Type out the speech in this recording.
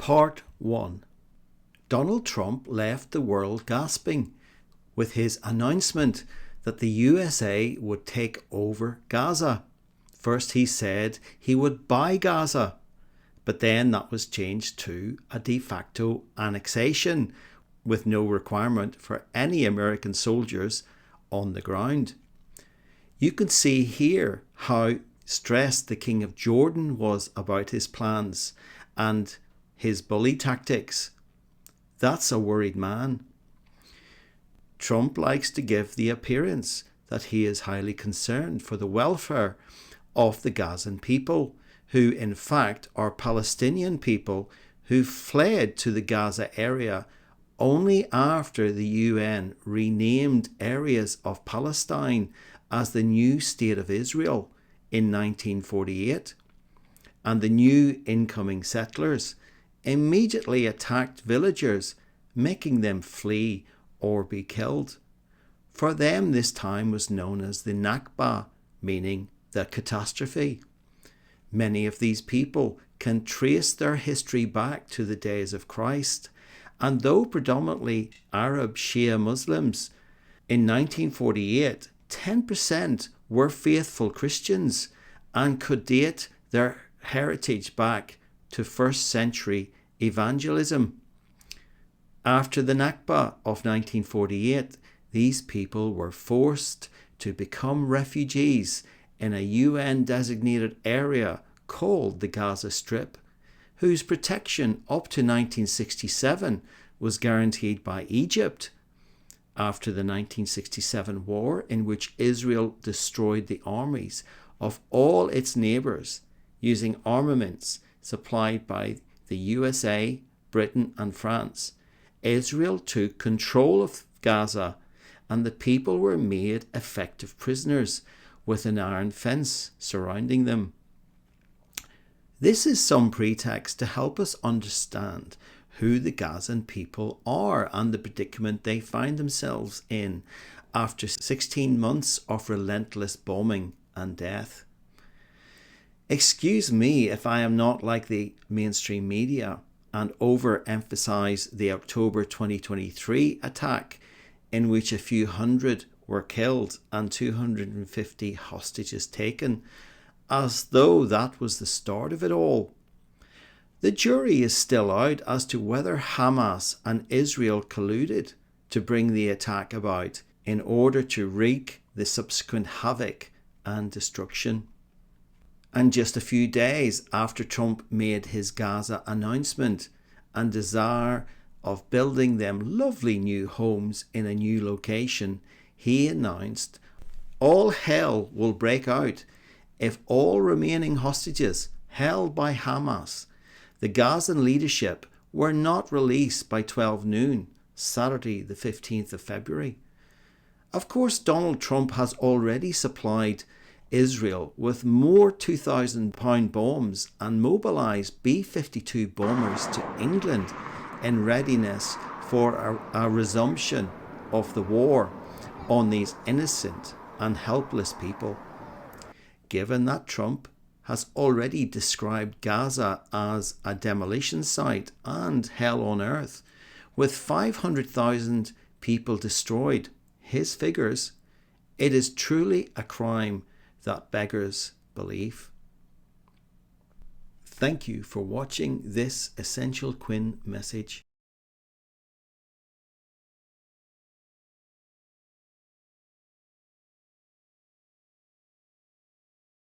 Part 1. Donald Trump left the world gasping with his announcement that the USA would take over Gaza. First he said he would buy Gaza, but then that was changed to a de facto annexation with no requirement for any American soldiers on the ground. You can see here how stressed the King of Jordan was about his plans and his bully tactics. That's a worried man. Trump likes to give the appearance that he is highly concerned for the welfare of the Gazan people, who in fact are Palestinian people who fled to the Gaza area only after the UN renamed areas of Palestine as the new state of Israel in 1948, and the new incoming settlers immediately attacked villagers, making them flee or be killed. For them, this time was known as the Nakba, meaning the catastrophe. Many of these people can trace their history back to the days of Christ, and though predominantly Arab Shia Muslims, in 1948, 10% were faithful Christians and could date their heritage back to first century evangelism. After the Nakba of 1948, these people were forced to become refugees in a UN designated area called the Gaza Strip, whose protection up to 1967 was guaranteed by Egypt. After the 1967 war, in which Israel destroyed the armies of all its neighbours using armaments supplied by the USA, Britain and France, Israel took control of Gaza and the people were made effective prisoners with an iron fence surrounding them. This is some pretext to help us understand who the Gazan people are and the predicament they find themselves in after 16 months of relentless bombing and death. Excuse me if I am not like the mainstream media and overemphasize the October 2023 attack, in which a few hundred were killed and 250 hostages taken, as though that was the start of it all. The jury is still out as to whether Hamas and Israel colluded to bring the attack about in order to wreak the subsequent havoc and destruction. And just a few days after Trump made his Gaza announcement and desire of building them lovely new homes in a new location, he announced all hell will break out if all remaining hostages held by Hamas, the Gazan leadership, were not released by 12 noon, Saturday the 15th of February. Of course, Donald Trump has already supplied Israel with more 2,000-pound bombs and mobilised B-52 bombers to England in readiness for a resumption of the war on these innocent and helpless people. Given that Trump has already described Gaza as a demolition site and hell on earth, with 500,000 people destroyed, his figures, it is truly a crime that beggars belief. Thank you for watching this Essential Quinn message.